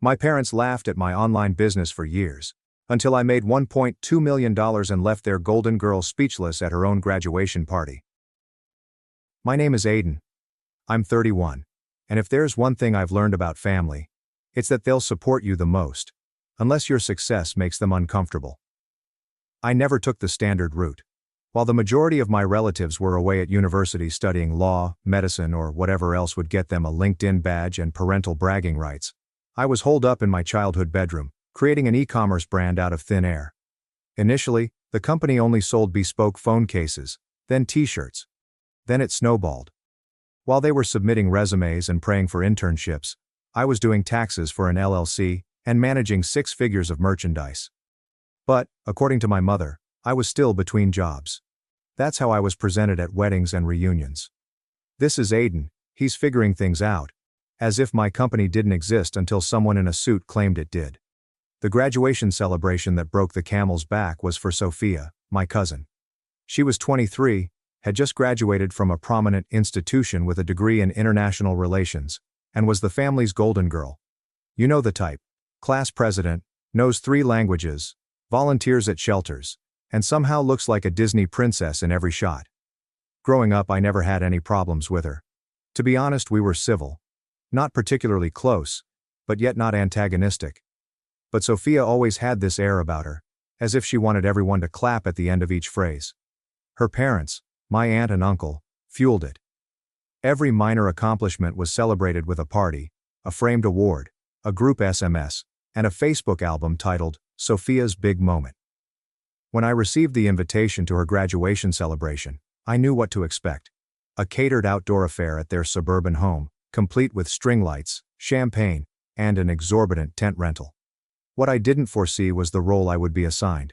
My parents laughed at my online business for years, until I made $1.2 million and left their golden girl speechless at her own graduation party. My name is Aiden. I'm 31, and if there's one thing I've learned about family, it's that they'll support you the most, unless your success makes them uncomfortable. I never took the standard route. While the majority of my relatives were away at university studying law, medicine, or whatever else would get them a LinkedIn badge and parental bragging rights, I was holed up in my childhood bedroom, creating an e-commerce brand out of thin air. Initially, the company only sold bespoke phone cases, then t-shirts. Then it snowballed. While they were submitting resumes and praying for internships, I was doing taxes for an LLC and managing 6 figures of merchandise. But, according to my mother, I was still between jobs. That's how I was presented at weddings and reunions. This is Aiden, he's figuring things out. As if my company didn't exist until someone in a suit claimed it did. The graduation celebration that broke the camel's back was for Sophia, my cousin. She was 23, had just graduated from a prominent institution with a degree in international relations, and was the family's golden girl. You know the type. Class president, knows 3 languages, volunteers at shelters, and somehow looks like a Disney princess in every shot. Growing up, I never had any problems with her. To be honest, we were civil. Not particularly close, but yet not antagonistic. But Sophia always had this air about her, as if she wanted everyone to clap at the end of each phrase. Her parents, my aunt and uncle, fueled it. Every minor accomplishment was celebrated with a party, a framed award, a group SMS, and a Facebook album titled, Sophia's Big Moment. When I received the invitation to her graduation celebration, I knew what to expect. A catered outdoor affair at their suburban home, complete with string lights, champagne, and an exorbitant tent rental. What I didn't foresee was the role I would be assigned.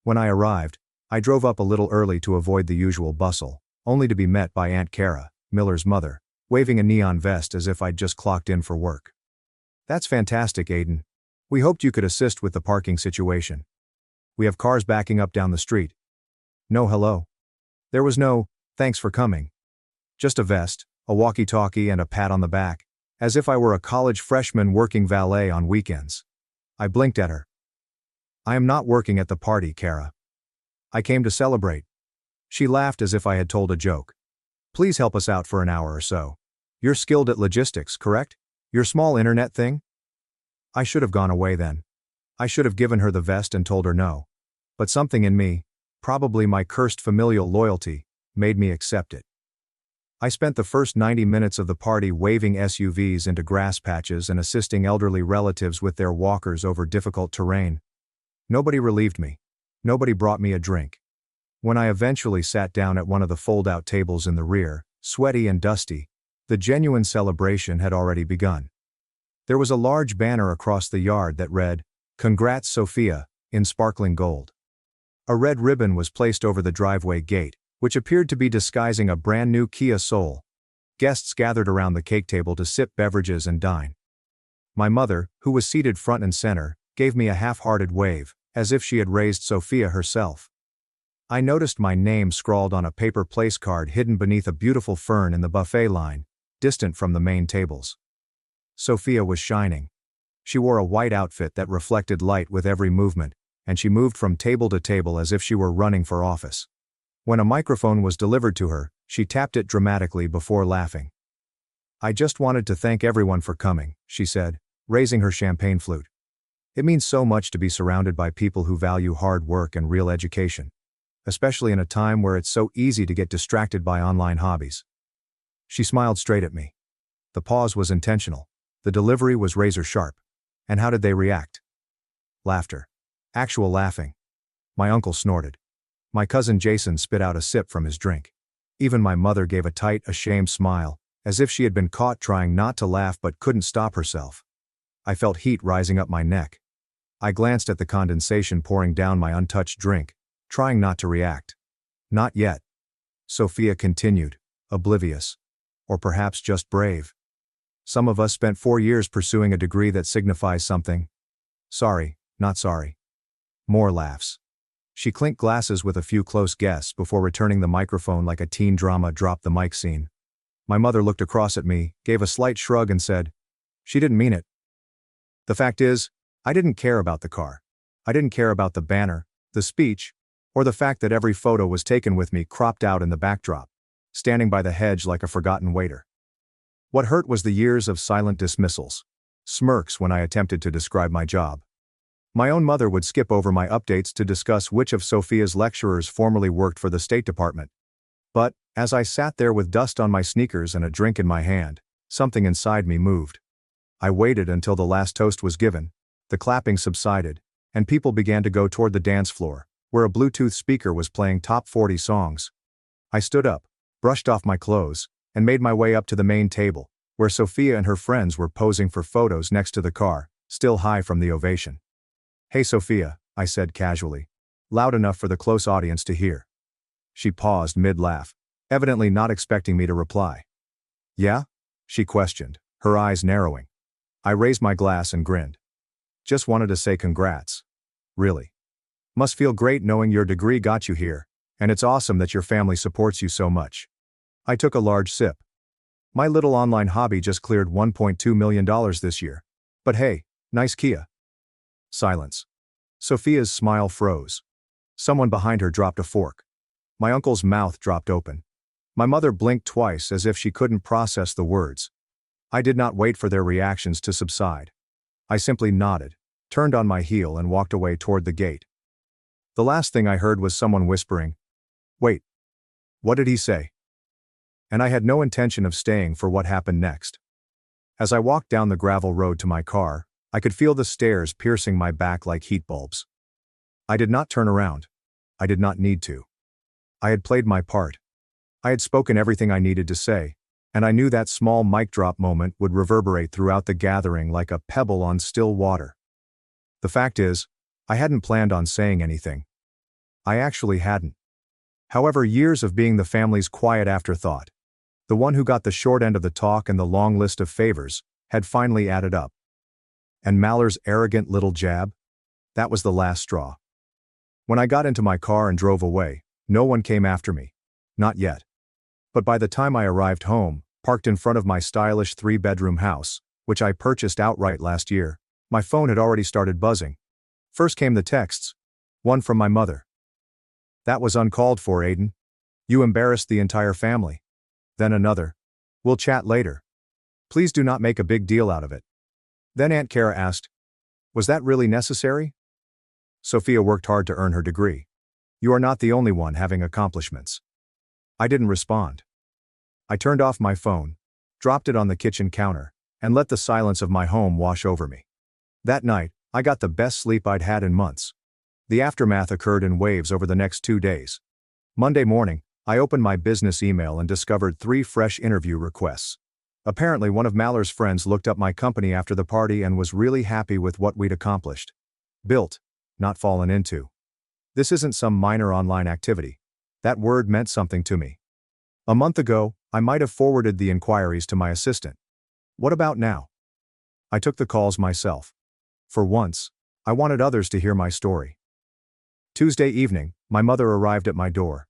When I arrived, I drove up a little early to avoid the usual bustle, only to be met by Aunt Kara, Miller's mother, waving a neon vest as if I'd just clocked in for work. "That's fantastic, Aiden. We hoped you could assist with the parking situation. We have cars backing up down the street." No hello. There was no, "Thanks for coming." Just a vest, a walkie-talkie, and a pat on the back, as if I were a college freshman working valet on weekends. I blinked at her. "I am not working at the party, Kara. I came to celebrate." She laughed as if I had told a joke. "Please help us out for an hour or so. You're skilled at logistics, correct? Your small internet thing?" I should have gone away then. I should have given her the vest and told her no. But something in me, probably my cursed familial loyalty, made me accept it. I spent the first 90 minutes of the party waving SUVs into grass patches and assisting elderly relatives with their walkers over difficult terrain. Nobody relieved me. Nobody brought me a drink. When I eventually sat down at one of the fold-out tables in the rear, sweaty and dusty, the genuine celebration had already begun. There was a large banner across the yard that read, "Congrats, Sophia," in sparkling gold. A red ribbon was placed over the driveway gate, which appeared to be disguising a brand new Kia Soul. Guests gathered around the cake table to sip beverages and dine. My mother, who was seated front and center, gave me a half-hearted wave, as if she had raised Sophia herself. I noticed my name scrawled on a paper place card hidden beneath a beautiful fern in the buffet line, distant from the main tables. Sophia was shining. She wore a white outfit that reflected light with every movement, and she moved from table to table as if she were running for office. When a microphone was delivered to her, she tapped it dramatically before laughing. "I just wanted to thank everyone for coming," she said, raising her champagne flute. "It means so much to be surrounded by people who value hard work and real education, especially in a time where it's so easy to get distracted by online hobbies." She smiled straight at me. The pause was intentional. The delivery was razor sharp. And how did they react? Laughter. Actual laughing. My uncle snorted. My cousin Jason spit out a sip from his drink. Even my mother gave a tight, ashamed smile, as if she had been caught trying not to laugh but couldn't stop herself. I felt heat rising up my neck. I glanced at the condensation pouring down my untouched drink, trying not to react. "Not yet," Sophia continued, oblivious. Or perhaps just brave. "Some of us spent 4 years pursuing a degree that signifies something. Sorry, not sorry." More laughs. She clinked glasses with a few close guests before returning the microphone like a teen drama drop the mic scene. My mother looked across at me, gave a slight shrug and said, "She didn't mean it." The fact is, I didn't care about the car. I didn't care about the banner, the speech, or the fact that every photo was taken with me cropped out in the backdrop, standing by the hedge like a forgotten waiter. What hurt was the years of silent dismissals, smirks when I attempted to describe my job. My own mother would skip over my updates to discuss which of Sophia's lecturers formerly worked for the State Department. But, as I sat there with dust on my sneakers and a drink in my hand, something inside me moved. I waited until the last toast was given, the clapping subsided, and people began to go toward the dance floor, where a Bluetooth speaker was playing top 40 songs. I stood up, brushed off my clothes, and made my way up to the main table, where Sophia and her friends were posing for photos next to the car, still high from the ovation. "Hey Sophia," I said casually, loud enough for the close audience to hear. She paused mid-laugh, evidently not expecting me to reply. "Yeah?" she questioned, her eyes narrowing. I raised my glass and grinned. "Just wanted to say congrats. Really. Must feel great knowing your degree got you here, and it's awesome that your family supports you so much." I took a large sip. My little online hobby just cleared $1.2 million this year. But hey, nice Kia. Silence. Sophia's smile froze. Someone behind her dropped a fork. My uncle's mouth dropped open. My mother blinked twice as if she couldn't process the words. I did not wait for their reactions to subside. I simply nodded, turned on my heel and walked away toward the gate. The last thing I heard was someone whispering, "Wait. What did he say?" And I had no intention of staying for what happened next. As I walked down the gravel road to my car, I could feel the stairs piercing my back like heat bulbs. I did not turn around. I did not need to. I had played my part. I had spoken everything I needed to say, and I knew that small mic drop moment would reverberate throughout the gathering like a pebble on still water. The fact is, I hadn't planned on saying anything. I actually hadn't. However, years of being the family's quiet afterthought, the one who got the short end of the talk and the long list of favors, had finally added up. And Mallory's arrogant little jab? That was the last straw. When I got into my car and drove away, no one came after me. Not yet. But by the time I arrived home, parked in front of my stylish 3-bedroom house, which I purchased outright last year, my phone had already started buzzing. First came the texts. One from my mother. "That was uncalled for, Aiden. You embarrassed the entire family." Then another. "We'll chat later. Please do not make a big deal out of it." Then Aunt Kara asked, "Was that really necessary?" Sophia worked hard to earn her degree. You are not the only one having accomplishments. I didn't respond. I turned off my phone, dropped it on the kitchen counter, and let the silence of my home wash over me. That night, I got the best sleep I'd had in months. The aftermath occurred in waves over the next 2 days. Monday morning, I opened my business email and discovered 3 fresh interview requests. Apparently one of Mallory's friends looked up my company after the party and was really happy with what we'd accomplished. Built, not fallen into. This isn't some minor online activity. That word meant something to me. A month ago, I might have forwarded the inquiries to my assistant. What about now? I took the calls myself. For once, I wanted others to hear my story. Tuesday evening, my mother arrived at my door.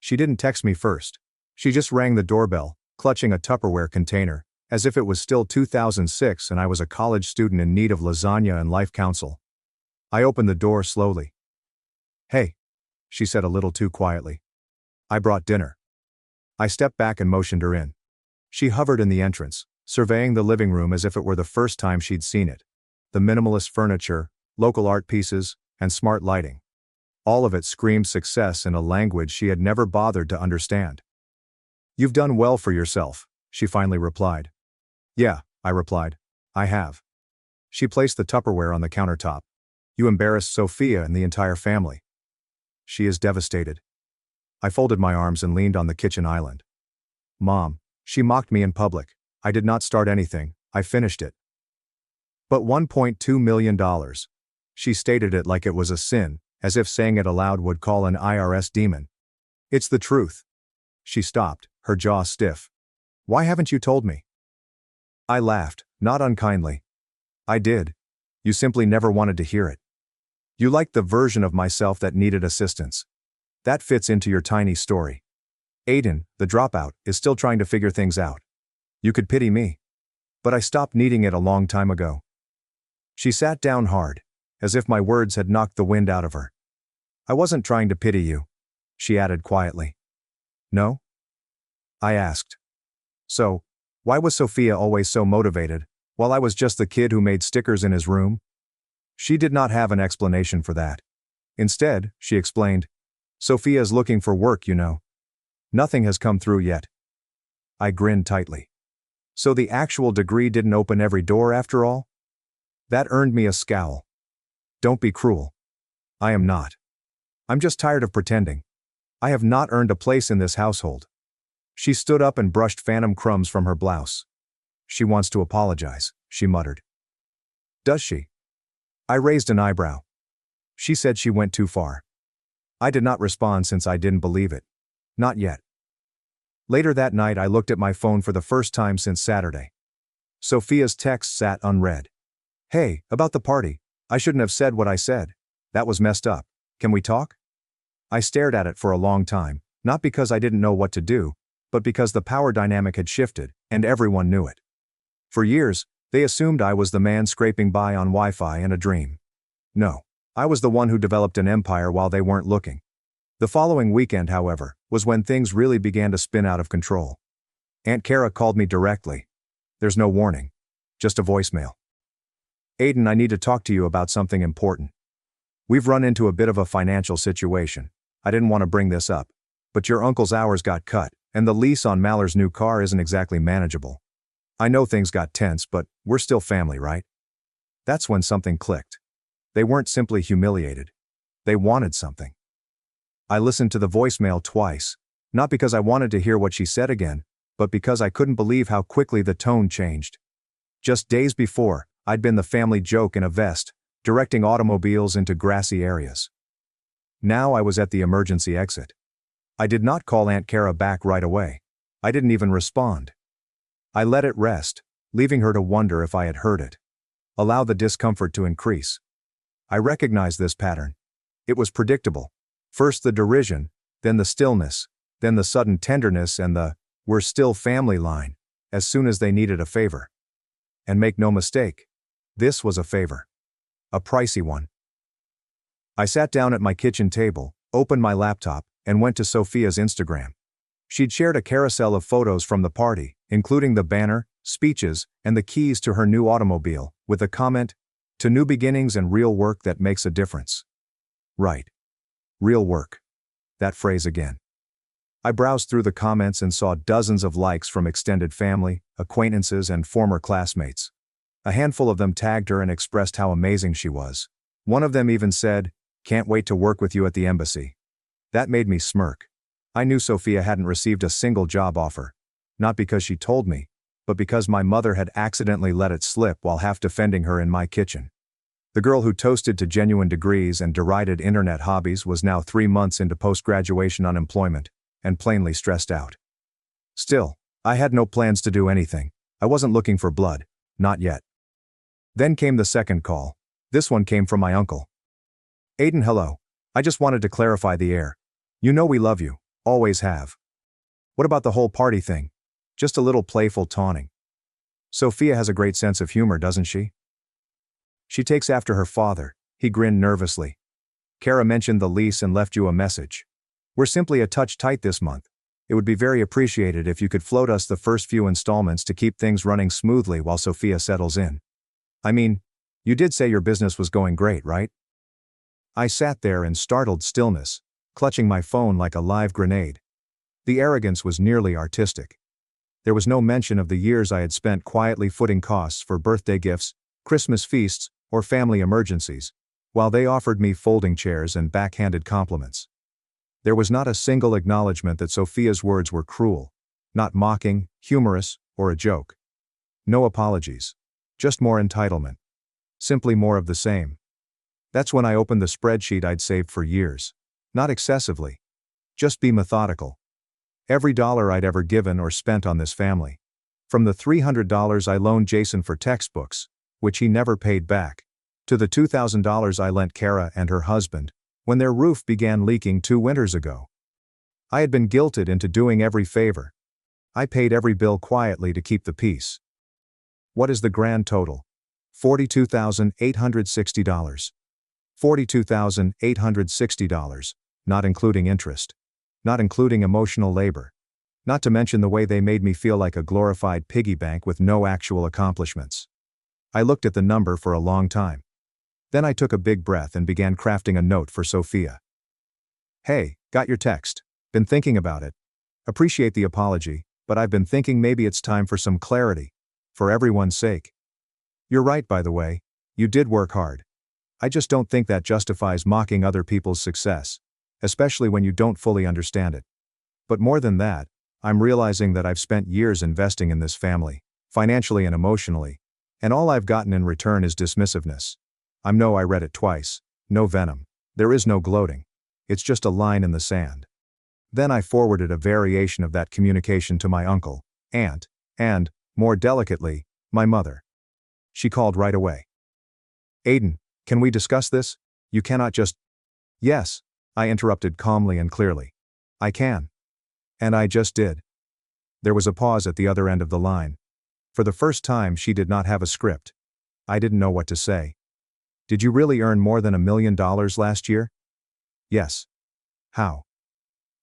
She didn't text me first. She just rang the doorbell, clutching a Tupperware container, as if it was still 2006 and I was a college student in need of lasagna and life counsel. I opened the door slowly. "Hey," she said a little too quietly. "I brought dinner." I stepped back and motioned her in. She hovered in the entrance, surveying the living room as if it were the first time she'd seen it. The minimalist furniture, local art pieces, and smart lighting. All of it screamed success in a language she had never bothered to understand. "You've done well for yourself," she finally replied. "Yeah," I replied. "I have." She placed the Tupperware on the countertop. "You embarrassed Sophia and the entire family. She is devastated." I folded my arms and leaned on the kitchen island. "Mom, she mocked me in public. I did not start anything, I finished it." "But $1.2 million. She stated it like it was a sin, as if saying it aloud would call an IRS demon. "It's the truth." She stopped, her jaw stiff. "Why haven't you told me?" I laughed, not unkindly. "I did. You simply never wanted to hear it. You liked the version of myself that needed assistance. That fits into your tiny story. Aiden, the dropout, is still trying to figure things out. You could pity me. But I stopped needing it a long time ago." She sat down hard, as if my words had knocked the wind out of her. I wasn't trying to pity you, she added quietly. No? I asked. So, why was Sophia always so motivated, while I was just the kid who made stickers in his room? She did not have an explanation for that. Instead, she explained, Sophia's looking for work, you know. Nothing has come through yet. I grinned tightly. So the actual degree didn't open every door after all? That earned me a scowl. Don't be cruel. I am not. I'm just tired of pretending. I have not earned a place in this household. She stood up and brushed phantom crumbs from her blouse. She wants to apologize, she muttered. Does she? I raised an eyebrow. She said she went too far. I did not respond since I didn't believe it. Not yet. Later that night I looked at my phone for the first time since Saturday. Sophia's text sat unread. Hey, about the party. I shouldn't have said what I said. That was messed up. Can we talk? I stared at it for a long time, not because I didn't know what to do, but because the power dynamic had shifted, and everyone knew it. For years, they assumed I was the man scraping by on Wi-Fi and a dream. No, I was the one who developed an empire while they weren't looking. The following weekend, however, was when things really began to spin out of control. Aunt Kara called me directly. There's no warning. Just a voicemail. Aiden, I need to talk to you about something important. We've run into a bit of a financial situation. I didn't want to bring this up, but your uncle's hours got cut, and the lease on Mallory's new car isn't exactly manageable. I know things got tense, but we're still family, right? That's when something clicked. They weren't simply humiliated. They wanted something. I listened to the voicemail twice, not because I wanted to hear what she said again, but because I couldn't believe how quickly the tone changed. Just days before, I'd been the family joke in a vest, directing automobiles into grassy areas. Now I was at the emergency exit. I did not call Aunt Kara back right away. I didn't even respond. I let it rest, leaving her to wonder if I had heard it. Allow the discomfort to increase. I recognized this pattern. It was predictable. First the derision, then the stillness, then the sudden tenderness and the, "we're still family" line, as soon as they needed a favor. And make no mistake, this was a favor. A pricey one. I sat down at my kitchen table, opened my laptop, and went to Sophia's Instagram. She'd shared a carousel of photos from the party, including the banner, speeches, and the keys to her new automobile, with a comment, "To new beginnings and real work that makes a difference." Right. Real work. That phrase again. I browsed through the comments and saw dozens of likes from extended family, acquaintances, and former classmates. A handful of them tagged her and expressed how amazing she was. One of them even said, "Can't wait to work with you at the embassy." That made me smirk. I knew Sophia hadn't received a single job offer. Not because she told me, but because my mother had accidentally let it slip while half defending her in my kitchen. The girl who toasted to genuine degrees and derided internet hobbies was now 3 months into post-graduation unemployment, and plainly stressed out. Still, I had no plans to do anything. I wasn't looking for blood. Not yet. Then came the second call. This one came from my uncle. Aiden, hello. I just wanted to clarify the air. You know we love you. Always have. What about the whole party thing? Just a little playful taunting. Sophia has a great sense of humor, doesn't she? She takes after her father. He grinned nervously. Kara mentioned the lease and left you a message. We're simply a touch tight this month. It would be very appreciated if you could float us the first few installments to keep things running smoothly while Sophia settles in. I mean, you did say your business was going great, right? I sat there in startled stillness, clutching my phone like a live grenade. The arrogance was nearly artistic. There was no mention of the years I had spent quietly footing costs for birthday gifts, Christmas feasts, or family emergencies, while they offered me folding chairs and backhanded compliments. There was not a single acknowledgement that Sophia's words were cruel, not mocking, humorous, or a joke. No apologies. Just more entitlement. Simply more of the same. That's when I opened the spreadsheet I'd saved for years. Not excessively. Just be methodical. Every dollar I'd ever given or spent on this family. From the $300 I loaned Jason for textbooks, which he never paid back, to the $2,000 I lent Kara and her husband, when their roof began leaking 2 winters ago. I had been guilted into doing every favor. I paid every bill quietly to keep the peace. What is the grand total? $42,860. $42,860, not including interest. Not including emotional labor. Not to mention the way they made me feel like a glorified piggy bank with no actual accomplishments. I looked at the number for a long time. Then I took a big breath and began crafting a note for Sophia. Hey, got your text. Been thinking about it. Appreciate the apology, but I've been thinking maybe it's time for some clarity. For everyone's sake. You're right, by the way. You did work hard. I just don't think that justifies mocking other people's success, especially when you don't fully understand it. But more than that, I'm realizing that I've spent years investing in this family, financially and emotionally, and all I've gotten in return is dismissiveness. I read it twice. No venom. There is no gloating. It's just a line in the sand. Then I forwarded a variation of that communication to my uncle, aunt, and, more delicately, my mother. She called right away. Aiden, can we discuss this? You cannot just... Yes, I interrupted calmly and clearly. I can. And I just did. There was a pause at the other end of the line. For the first time, she did not have a script. I didn't know what to say. Did you really earn more than $1 million last year? Yes. How?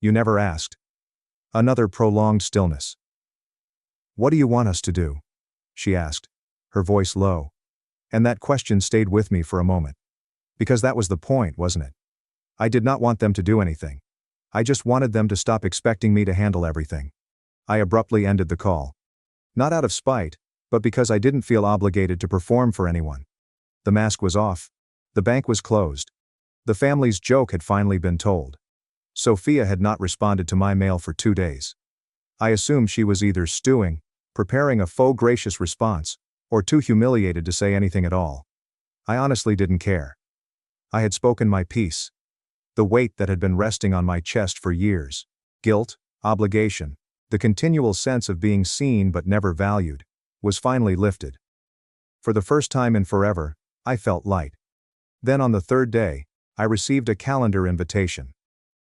You never asked. Another prolonged stillness. What do you want us to do? She asked, her voice low. And that question stayed with me for a moment. Because that was the point, wasn't it? I did not want them to do anything. I just wanted them to stop expecting me to handle everything. I abruptly ended the call. Not out of spite, but because I didn't feel obligated to perform for anyone. The mask was off. The bank was closed. The family's joke had finally been told. Sophia had not responded to my mail for 2 days. I assumed she was either stewing, preparing a faux gracious response, or too humiliated to say anything at all. I honestly didn't care. I had spoken my piece. The weight that had been resting on my chest for years, guilt, obligation, the continual sense of being seen but never valued, was finally lifted. For the first time in forever, I felt light. Then on the third day, I received a calendar invitation.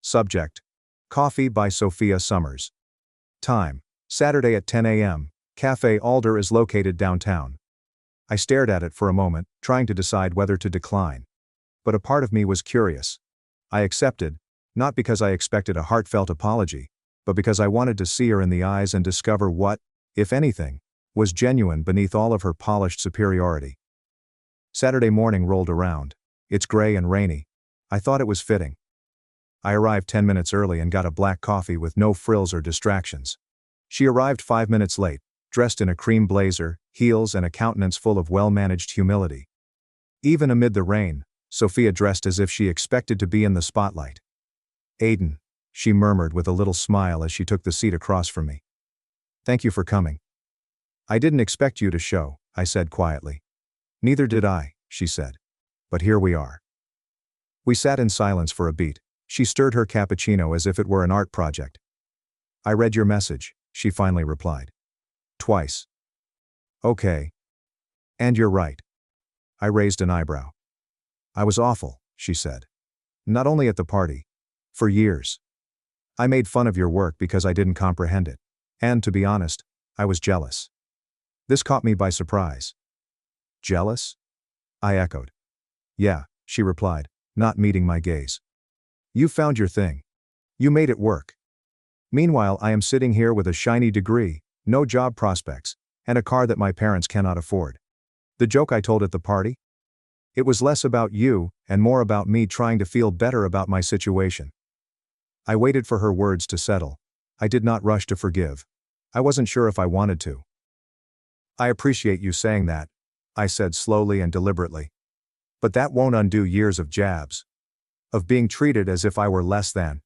Subject: Coffee by Sophia Summers. Time: Saturday at 10 a.m., Café Alder is located downtown. I stared at it for a moment, trying to decide whether to decline. But a part of me was curious. I accepted, not because I expected a heartfelt apology, but because I wanted to see her in the eyes and discover what, if anything, was genuine beneath all of her polished superiority. Saturday morning rolled around. It's gray and rainy. I thought it was fitting. I arrived 10 minutes early and got a black coffee with no frills or distractions. She arrived 5 minutes late, dressed in a cream blazer, heels and a countenance full of well-managed humility. Even amid the rain, Sophia dressed as if she expected to be in the spotlight. Aiden, she murmured with a little smile as she took the seat across from me. Thank you for coming. I didn't expect you to show, I said quietly. Neither did I, she said. But here we are. We sat in silence for a beat. She stirred her cappuccino as if it were an art project. I read your message, she finally replied. Twice. Okay. And you're right. I raised an eyebrow. I was awful, she said. Not only at the party. For years. I made fun of your work because I didn't comprehend it. And, to be honest, I was jealous. This caught me by surprise. Jealous? I echoed. Yeah, she replied, not meeting my gaze. You found your thing. You made it work. Meanwhile, I am sitting here with a shiny degree, no job prospects, and a car that my parents cannot afford. The joke I told at the party? It was less about you, and more about me trying to feel better about my situation. I waited for her words to settle. I did not rush to forgive. I wasn't sure if I wanted to. I appreciate you saying that, I said slowly and deliberately. But that won't undo years of jabs. Of being treated as if I were less than.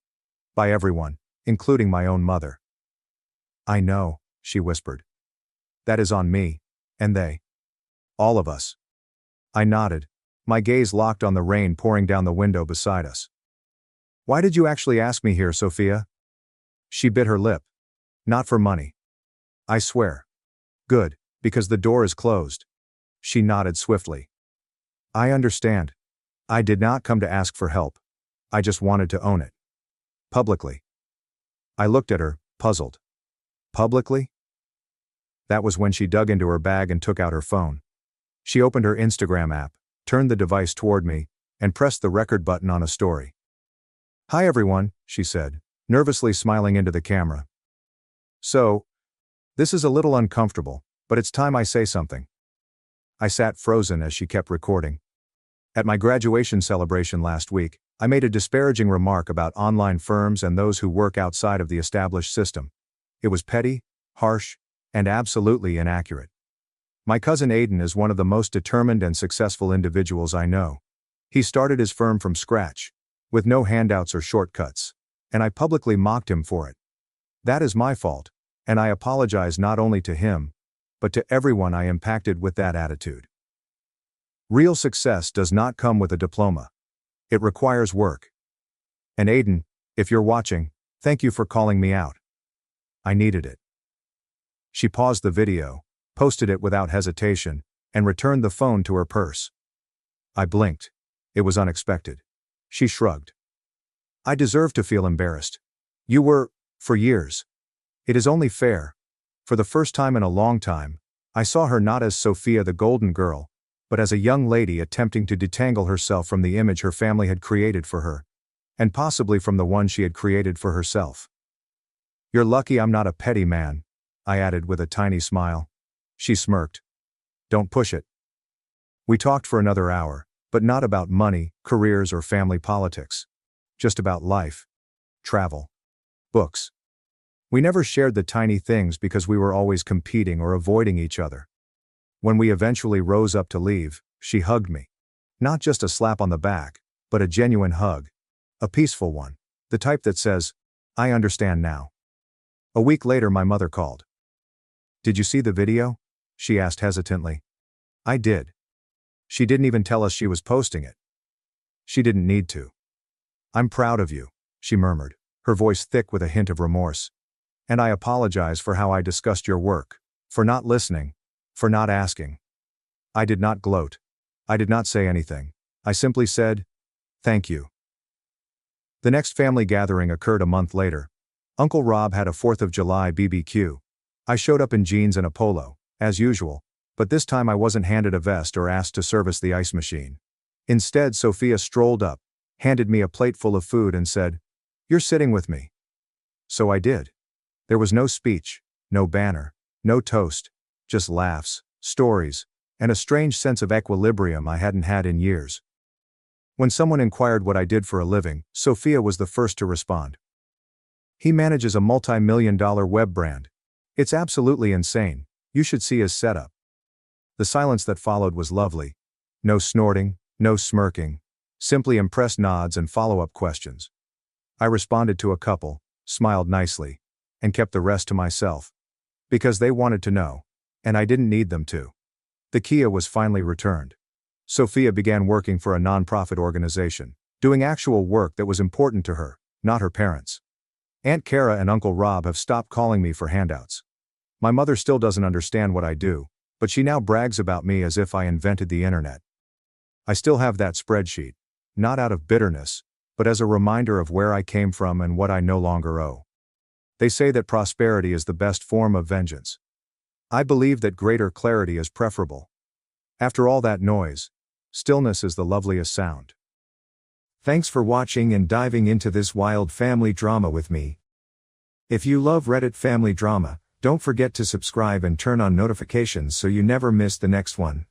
By everyone, including my own mother. I know, she whispered. That is on me, and they. All of us. I nodded, my gaze locked on the rain pouring down the window beside us. Why did you actually ask me here, Sophia? She bit her lip. Not for money. I swear. Good, because the door is closed. She nodded swiftly. I understand. I did not come to ask for help. I just wanted to own it. Publicly. I looked at her, puzzled. Publicly? That was when she dug into her bag and took out her phone. She opened her Instagram app, turned the device toward me, and pressed the record button on a story. "Hi everyone," she said, nervously smiling into the camera. "So, this is a little uncomfortable, but it's time I say something." I sat frozen as she kept recording. At my graduation celebration last week, I made a disparaging remark about online firms and those who work outside of the established system. It was petty, harsh, and absolutely inaccurate. My cousin Aiden is one of the most determined and successful individuals I know. He started his firm from scratch, with no handouts or shortcuts, and I publicly mocked him for it. That is my fault, and I apologize not only to him, but to everyone I impacted with that attitude. Real success does not come with a diploma. It requires work. And Aiden, if you're watching, thank you for calling me out. I needed it. She paused the video, posted it without hesitation, and returned the phone to her purse. I blinked. It was unexpected. She shrugged. "I deserve to feel embarrassed. You were, for years. It is only fair." For the first time in a long time, I saw her not as Sophia the golden girl, but as a young lady attempting to detangle herself from the image her family had created for her, and possibly from the one she had created for herself. "You're lucky I'm not a petty man," I added with a tiny smile. She smirked. "Don't push it." We talked for another hour, but not about money, careers, or family politics. Just about life, travel, books. We never shared the tiny things because we were always competing or avoiding each other. When we eventually rose up to leave, she hugged me. Not just a slap on the back, but a genuine hug. A peaceful one. The type that says, "I understand now." A week later my mother called. "Did you see the video?" she asked hesitantly. I did. She didn't even tell us she was posting it. She didn't need to. "I'm proud of you," she murmured, her voice thick with a hint of remorse. "And I apologize for how I discussed your work, for not listening, for not asking." I did not gloat. I did not say anything. I simply said, "Thank you." The next family gathering occurred a month later. Uncle Rob had a 4th of July BBQ. I showed up in jeans and a polo, as usual, but this time I wasn't handed a vest or asked to service the ice machine. Instead, Sophia strolled up, handed me a plate full of food and said, "You're sitting with me." So I did. There was no speech, no banner, no toast, just laughs, stories, and a strange sense of equilibrium I hadn't had in years. When someone inquired what I did for a living, Sophia was the first to respond. "He manages a multi-million-dollar web brand. It's absolutely insane. You should see his setup." The silence that followed was lovely. No snorting, no smirking, simply impressed nods and follow-up questions. I responded to a couple, smiled nicely, and kept the rest to myself. Because they wanted to know, and I didn't need them to. The Kia was finally returned. Sophia began working for a nonprofit organization, doing actual work that was important to her, not her parents. Aunt Kara and Uncle Rob have stopped calling me for handouts. My mother still doesn't understand what I do, but she now brags about me as if I invented the internet. I still have that spreadsheet, not out of bitterness, but as a reminder of where I came from and what I no longer owe. They say that prosperity is the best form of vengeance. I believe that greater clarity is preferable. After all that noise, stillness is the loveliest sound. Thanks for watching and diving into this wild family drama with me. If you love Reddit family drama, don't forget to subscribe and turn on notifications so you never miss the next one.